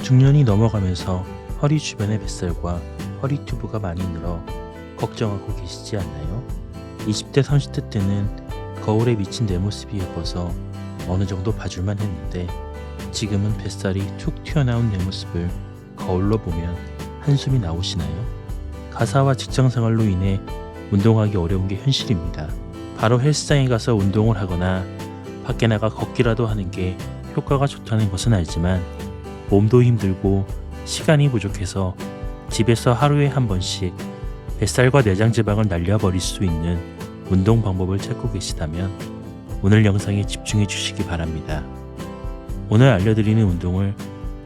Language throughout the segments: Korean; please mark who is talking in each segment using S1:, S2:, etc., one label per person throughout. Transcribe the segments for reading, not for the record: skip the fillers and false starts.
S1: 중년이 넘어가면서 허리 주변의 뱃살과 허리 튜브가 많이 늘어 걱정하고 계시지 않나요? 20대 30대 때는 거울에 비친 내 모습이 예뻐서 어느 정도 봐줄만 했는데 지금은 뱃살이 툭 튀어나온 내 모습을 거울로 보면 한숨이 나오시나요? 가사와 직장생활로 인해 운동하기 어려운 게 현실입니다. 바로 헬스장에 가서 운동을 하거나 밖에 나가 걷기라도 하는 게 효과가 좋다는 것은 알지만 몸도 힘들고 시간이 부족해서 집에서 하루에 한 번씩 뱃살과 내장 지방을 날려버릴 수 있는 운동 방법을 찾고 계시다면 오늘 영상에 집중해 주시기 바랍니다. 오늘 알려드리는 운동을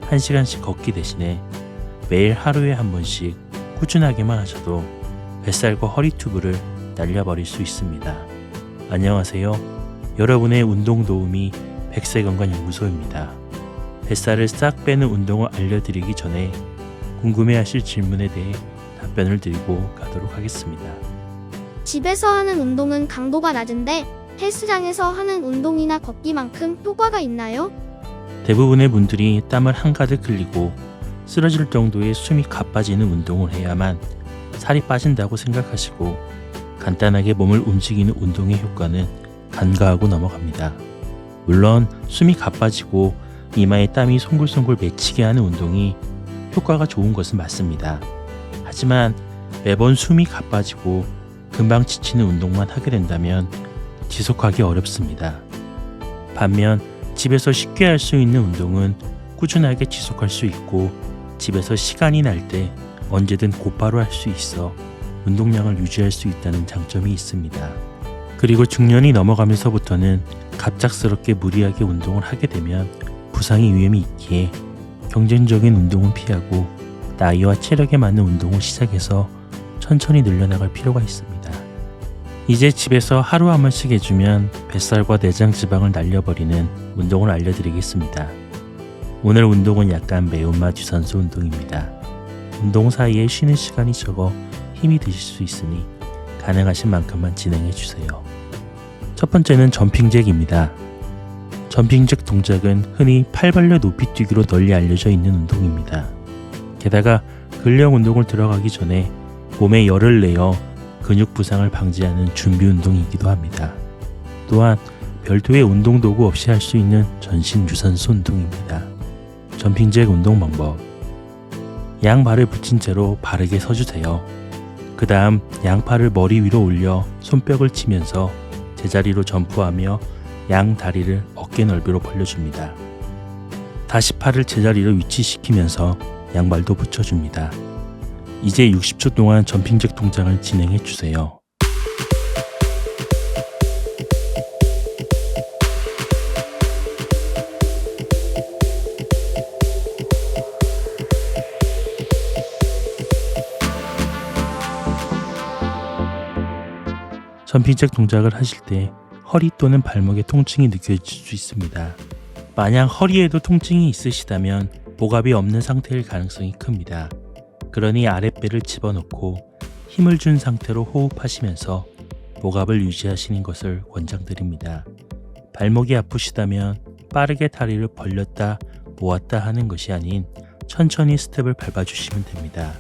S1: 1시간씩 걷기 대신에 매일 하루에 한 번씩 꾸준하게만 하셔도 뱃살과 허리 튜브를 날려버릴 수 있습니다. 안녕하세요. 여러분의 운동 도우미 백세건강연구소입니다. 뱃살을 싹 빼는 운동을 알려드리기 전에 궁금해하실 질문에 대해 답변을 드리고 가도록 하겠습니다.
S2: 집에서 하는 운동은 강도가 낮은데 헬스장에서 하는 운동이나 걷기만큼 효과가 있나요?
S1: 대부분의 분들이 땀을 한가득 흘리고 쓰러질 정도의 숨이 가빠지는 운동을 해야만 살이 빠진다고 생각하시고 간단하게 몸을 움직이는 운동의 효과는 간과하고 넘어갑니다. 물론 숨이 가빠지고 이마에 땀이 송글송글 맺히게 하는 운동이 효과가 좋은 것은 맞습니다. 하지만 매번 숨이 가빠지고 금방 지치는 운동만 하게 된다면 지속하기 어렵습니다. 반면 집에서 쉽게 할 수 있는 운동은 꾸준하게 지속할 수 있고 집에서 시간이 날 때 언제든 곧바로 할 수 있어 운동량을 유지할 수 있다는 장점이 있습니다. 그리고 중년이 넘어가면서부터는 갑작스럽게 무리하게 운동을 하게 되면 부상의 위험이 있기에 경쟁적인 운동은 피하고 나이와 체력에 맞는 운동을 시작해서 천천히 늘려나갈 필요가 있습니다. 이제 집에서 하루 한 번씩 해주면 뱃살과 내장 지방을 날려버리는 운동을 알려드리겠습니다. 오늘 운동은 약간 매운맛 유산소 운동입니다. 운동 사이에 쉬는 시간이 적어 힘이 드실 수 있으니 가능하신 만큼만 진행해주세요. 첫 번째는 점핑잭입니다. 점핑잭 동작은 흔히 팔 벌려 높이 뛰기로 널리 알려져 있는 운동입니다. 게다가 근력 운동을 들어가기 전에 몸에 열을 내어 근육 부상을 방지하는 준비 운동이기도 합니다. 또한 별도의 운동 도구 없이 할 수 있는 전신 유산소 운동입니다. 점핑잭 운동 방법. 양발을 붙인 채로 바르게 서주세요. 그 다음 양팔을 머리 위로 올려 손뼉을 치면서 제자리로 점프하며 양 다리를 어깨 넓이로 벌려줍니다. 다시 팔을 제자리로 위치시키면서 양발도 붙여줍니다. 이제 60초 동안 점핑잭 동작을 진행해 주세요. 점핑잭 동작을 하실 때 허리 또는 발목에 통증이 느껴질 수 있습니다. 만약 허리에도 통증이 있으시다면 복압이 없는 상태일 가능성이 큽니다. 그러니 아랫배를 집어넣고 힘을 준 상태로 호흡하시면서 복압을 유지하시는 것을 권장드립니다. 발목이 아프시다면 빠르게 다리를 벌렸다 모았다 하는 것이 아닌 천천히 스텝을 밟아주시면 됩니다.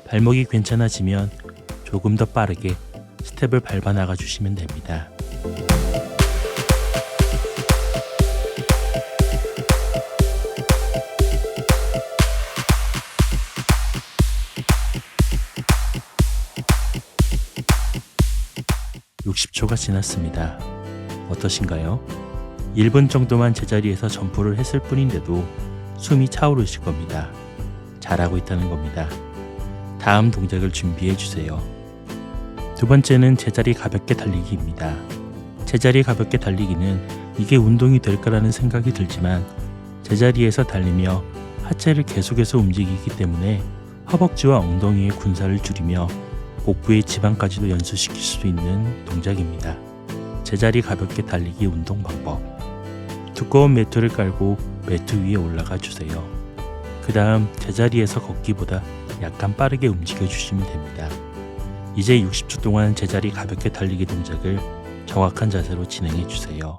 S1: 발목이 괜찮아지면 조금 더 빠르게 스텝을 밟아 나가 주시면 됩니다. (60초가) 지났습니다. 어떠신가요? 1분 정도만 제자리에서 점프를 했을 뿐인데도 숨이 차오르실 겁니다. 잘하고 있다는 겁니다. 다음 동작을 준비해 주세요. 두 번째는 제자리 가볍게 달리기입니다. 제자리 가볍게 달리기는 이게 운동이 될까라는 생각이 들지만 제자리에서 달리며 하체를 계속해서 움직이기 때문에 허벅지와 엉덩이의 군살을 줄이며 복부의 지방까지도 연소시킬 수 있는 동작입니다. 제자리 가볍게 달리기 운동 방법. 두꺼운 매트를 깔고 매트 위에 올라가 주세요. 그 다음 제자리에서 걷기보다 약간 빠르게 움직여 주시면 됩니다. 이제 60초 동안 제자리 가볍게 달리기 동작을 정확한 자세로 진행해 주세요.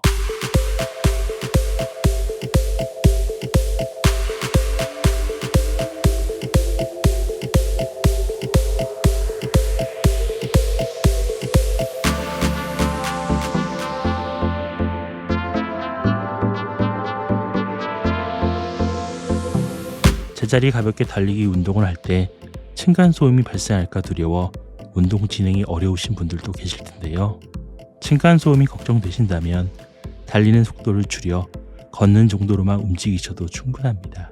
S1: 제자리 가볍게 달리기 운동을 할 때 층간소음이 발생할까 두려워 운동 진행이 어려우신 분들도 계실 텐데요. 층간소음이 걱정되신다면 달리는 속도를 줄여 걷는 정도로만 움직이셔도 충분합니다.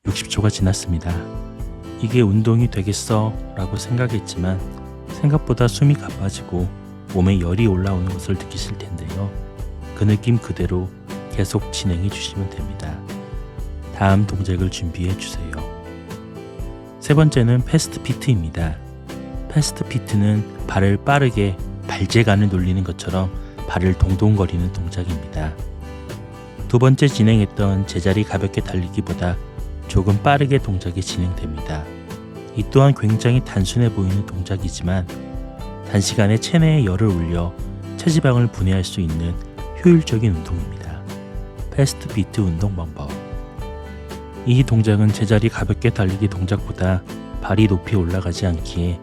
S1: (60초가) 지났습니다. 이게 운동이 되겠어? 라고 생각했지만 생각보다 숨이 가빠지고 몸에 열이 올라오는 것을 느끼실 텐데요. 그 느낌 그대로 계속 진행해 주시면 됩니다. 다음 동작을 준비해 주세요. 세 번째는 패스트 피트입니다. 패스트 피트는 발을 빠르게 발재간을 놀리는 것처럼 발을 동동거리는 동작입니다. 두 번째 진행했던 제자리 가볍게 달리기보다 조금 빠르게 동작이 진행됩니다. 이 또한 굉장히 단순해 보이는 동작이지만 단시간에 체내에 열을 올려 체지방을 분해할 수 있는 효율적인 운동입니다. 패스트 피트 운동 방법. 이 동작은 제자리 가볍게 달리기 동작보다 발이 높이 올라가지 않기에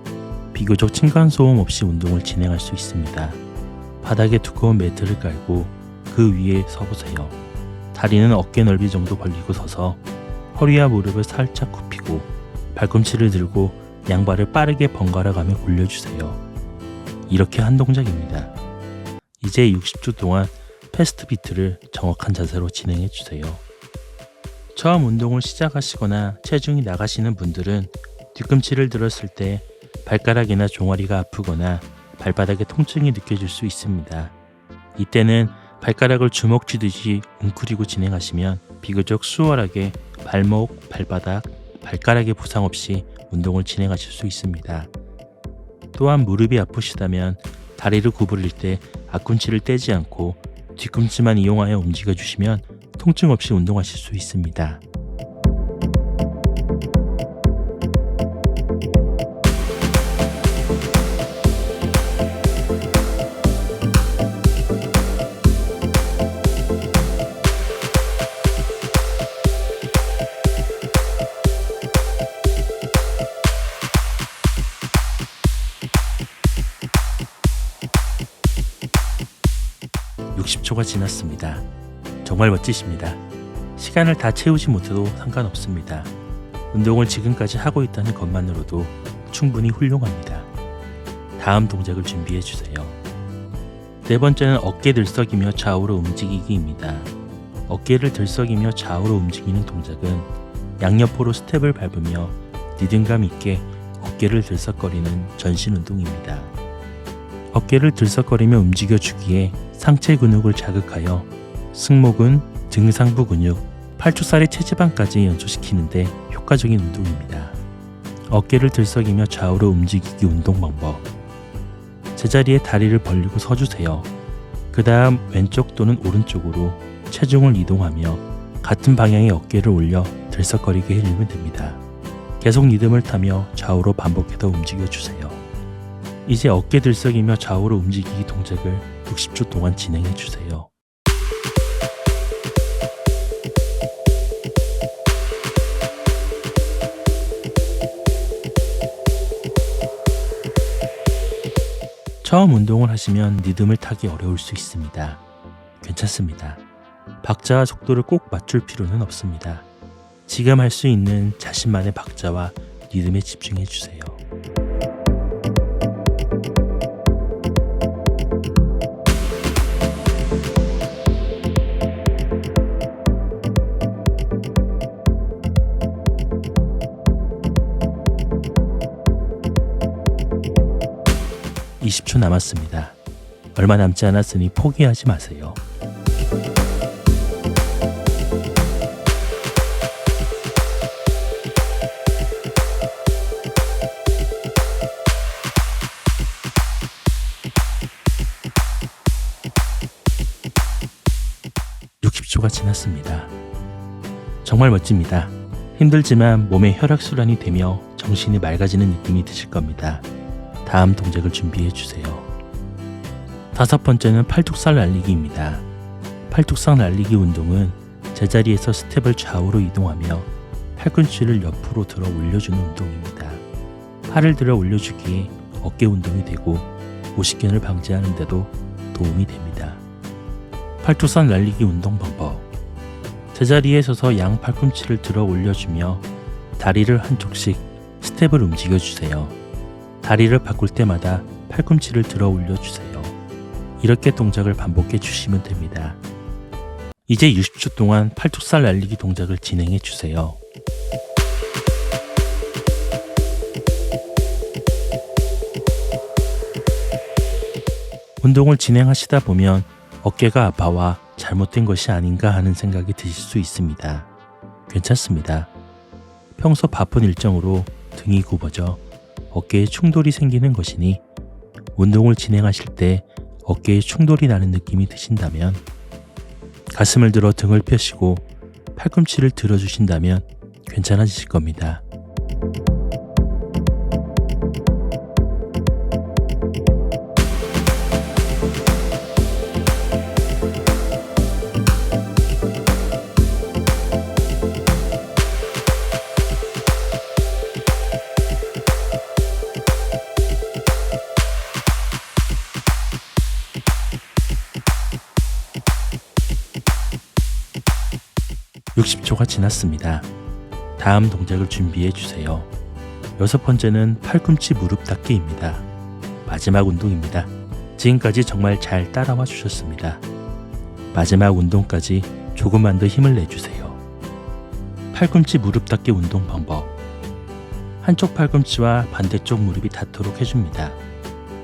S1: 비교적 층간소음 없이 운동을 진행할 수 있습니다. 바닥에 두꺼운 매트를 깔고 그 위에 서보세요. 다리는 어깨 넓이 정도 벌리고 서서 허리와 무릎을 살짝 굽히고 발꿈치를 들고 양발을 빠르게 번갈아 가며 굴려주세요. 이렇게 한 동작입니다. 이제 60초 동안 패스트 비트를 정확한 자세로 진행해 주세요. 처음 운동을 시작하시거나 체중이 나가시는 분들은 뒤꿈치를 들었을 때 발가락이나 종아리가 아프거나 발바닥에 통증이 느껴질 수 있습니다. 이때는 발가락을 주먹 쥐듯이 웅크리고 진행하시면 비교적 수월하게 발목, 발바닥, 발가락에 부상 없이 운동을 진행하실 수 있습니다. 또한 무릎이 아프시다면 다리를 구부릴 때 앞꿈치를 떼지 않고 뒤꿈치만 이용하여 움직여주시면 통증 없이 운동하실 수 있습니다. (60초가) 지났습니다. 정말 멋지십니다. 시간을 다 채우지 못해도 상관없습니다. 운동을 지금까지 하고 있다는 것만으로도 충분히 훌륭합니다. 다음 동작을 준비해 주세요. 네 번째는 어깨 들썩이며 좌우로 움직이기입니다. 어깨를 들썩이며 좌우로 움직이는 동작은 양옆으로 스텝을 밟으며 리듬감 있게 어깨를 들썩거리는 전신 운동입니다. 어깨를 들썩거리며 움직여주기에 상체 근육을 자극하여 승모근, 등상부 근육, 팔뚝살의 체지방까지 연소시키는데 효과적인 운동입니다. 어깨를 들썩이며 좌우로 움직이기 운동 방법. 제자리에 다리를 벌리고 서주세요. 그 다음 왼쪽 또는 오른쪽으로 체중을 이동하며 같은 방향의 어깨를 올려 들썩거리게 해주면 됩니다. 계속 리듬을 타며 좌우로 반복해서 움직여주세요. 이제 어깨 들썩이며 좌우로 움직이기 동작을 60초 동안 진행해주세요. 처음 운동을 하시면 리듬을 타기 어려울 수 있습니다. 괜찮습니다. 박자와 속도를 꼭 맞출 필요는 없습니다. 지금 할 수 있는 자신만의 박자와 리듬에 집중해주세요. (20초) 남았습니다. 얼마 남지 않았으니 포기하지 마세요. (60초가) 지났습니다. 정말 멋집니다. 힘들지만 몸에 혈액순환이 되며 정신이 맑아지는 느낌이 드실 겁니다. 다음 동작을 준비해 주세요. 5번째는 팔뚝살 날리기입니다. 팔뚝살 날리기 운동은 제자리에서 스텝을 좌우로 이동하며 팔꿈치를 옆으로 들어 올려주는 운동입니다. 팔을 들어 올려주기에 어깨 운동이 되고 오십견을 방지하는 데도 도움이 됩니다. 팔뚝살 날리기 운동 방법. 제자리에 서서 양 팔꿈치를 들어 올려주며 다리를 한쪽씩 스텝을 움직여주세요. 다리를 바꿀 때마다 팔꿈치를 들어 올려주세요. 이렇게 동작을 반복해 주시면 됩니다. 이제 60초 동안 팔뚝살 날리기 동작을 진행해 주세요. 운동을 진행하시다 보면 어깨가 아파와 잘못된 것이 아닌가 하는 생각이 드실 수 있습니다. 괜찮습니다. 평소 바쁜 일정으로 등이 굽어져 어깨에 충돌이 생기는 것이니 운동을 진행하실 때 어깨에 충돌이 나는 느낌이 드신다면 가슴을 들어 등을 펴시고 팔꿈치를 들어주신다면 괜찮아지실 겁니다. (60초가) 지났습니다. 다음 동작을 준비해 주세요. 6번째는 팔꿈치 무릎 닫기입니다. 마지막 운동입니다. 지금까지 정말 잘 따라와 주셨습니다. 마지막 운동까지 조금만 더 힘을 내주세요. 팔꿈치 무릎 닫기 운동 방법. 한쪽 팔꿈치와 반대쪽 무릎이 닿도록 해줍니다.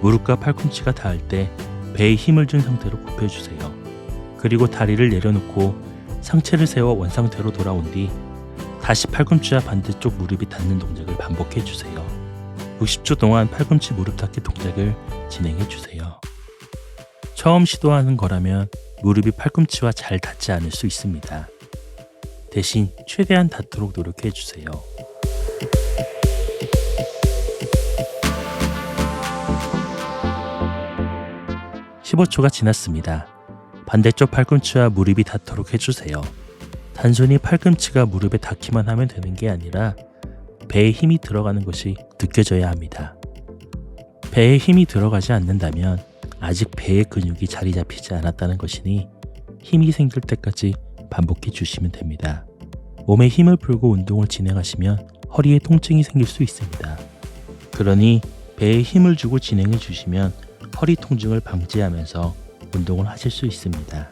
S1: 무릎과 팔꿈치가 닿을 때 배에 힘을 준 상태로 굽혀주세요. 그리고 다리를 내려놓고 상체를 세워 원상태로 돌아온 뒤 다시 팔꿈치와 반대쪽 무릎이 닿는 동작을 반복해 주세요. 60초 동안 팔꿈치 무릎 닫기 동작을 진행해 주세요. 처음 시도하는 거라면 무릎이 팔꿈치와 잘 닿지 않을 수 있습니다. 대신 최대한 닿도록 노력해 주세요. (15초가) 지났습니다. 반대쪽 팔꿈치와 무릎이 닿도록 해주세요. 단순히 팔꿈치가 무릎에 닿기만 하면 되는 게 아니라 배에 힘이 들어가는 것이 느껴져야 합니다. 배에 힘이 들어가지 않는다면 아직 배의 근육이 자리 잡히지 않았다는 것이니 힘이 생길 때까지 반복해 주시면 됩니다. 몸에 힘을 풀고 운동을 진행하시면 허리에 통증이 생길 수 있습니다. 그러니 배에 힘을 주고 진행해 주시면 허리 통증을 방지하면서 운동을 하실 수 있습니다.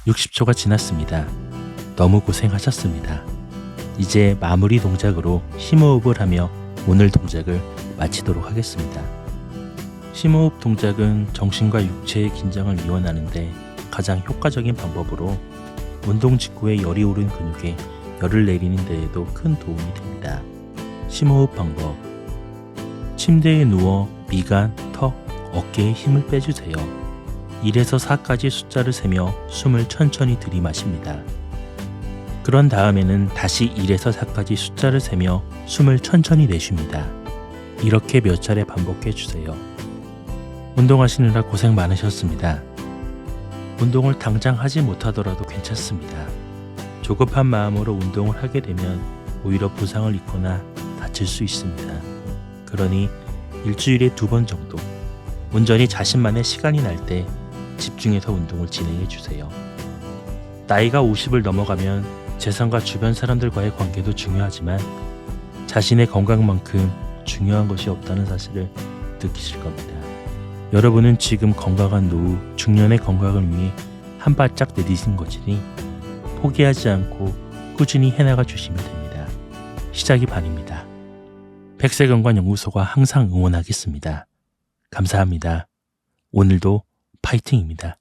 S1: (60초가) 지났습니다. 너무 고생하셨습니다. 이제 마무리 동작으로 심호흡을 하며 오늘 동작을 마치도록 하겠습니다. 심호흡 동작은 정신과 육체의 긴장을 이완하는데 가장 효과적인 방법으로 운동 직후에 열이 오른 근육에 열을 내리는 데에도 큰 도움이 됩니다. 심호흡 방법. 침대에 누워 미간, 턱, 어깨에 힘을 빼주세요. 1에서 4까지 숫자를 세며 숨을 천천히 들이마십니다. 그런 다음에는 다시 1에서 4까지 숫자를 세며 숨을 천천히 내쉽니다. 이렇게 몇 차례 반복해 주세요. 운동하시느라 고생 많으셨습니다. 운동을 당장 하지 못하더라도 괜찮습니다. 조급한 마음으로 운동을 하게 되면 오히려 부상을 입거나 다칠 수 있습니다. 그러니 일주일에 2번 정도 온전히 자신만의 시간이 날 때 집중해서 운동을 진행해 주세요. 나이가 50을 넘어가면 재산과 주변 사람들과의 관계도 중요하지만 자신의 건강만큼 중요한 것이 없다는 사실을 느끼실 겁니다. 여러분은 지금 건강한 노후, 중년의 건강을 위해 한 발짝 내디딘 것이니 포기하지 않고 꾸준히 해나가 주시면 됩니다. 시작이 반입니다. 백세건강연구소가 항상 응원하겠습니다. 감사합니다. 오늘도 파이팅입니다.